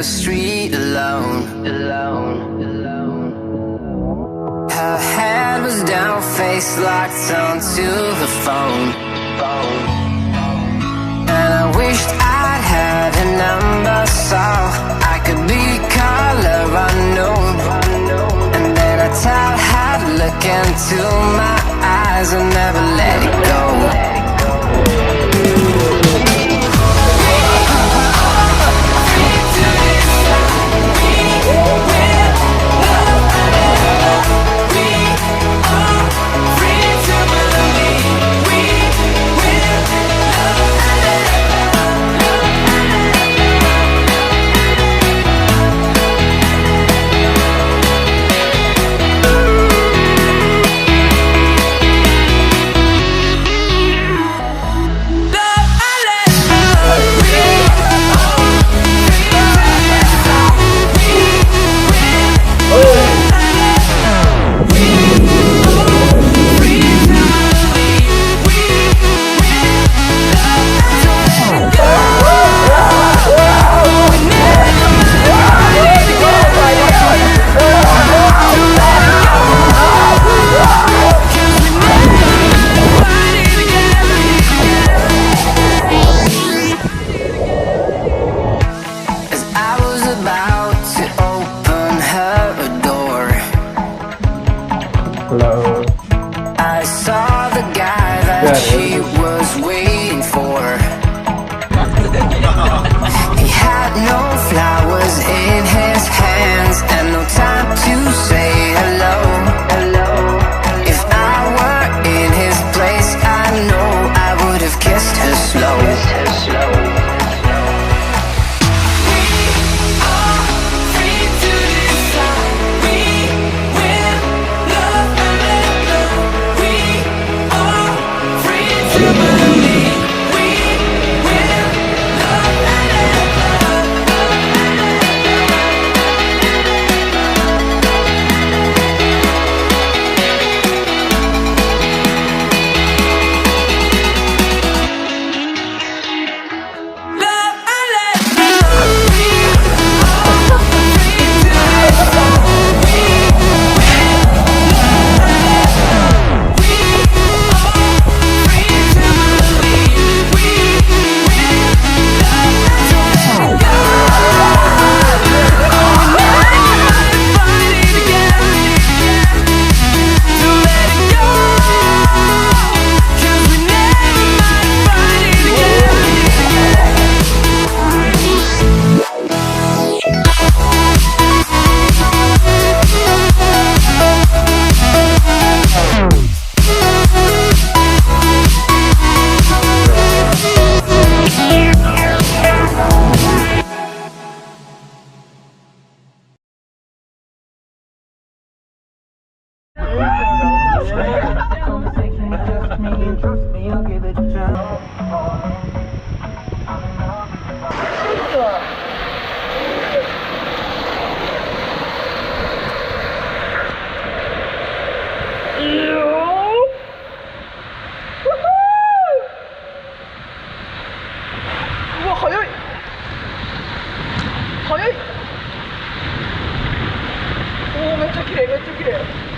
street alone. Her head was down, face locked onto her phone. And I wished I'd had a number so I could be color unknown. And then I tell her to look into my eyes and never let it go. I saw the guy that she was waiting for. He had no flowers in his hands and no time to say hello. If I were in his place, I know I would have kissed her slow.めっちゃ綺麗めっちゃ綺麗。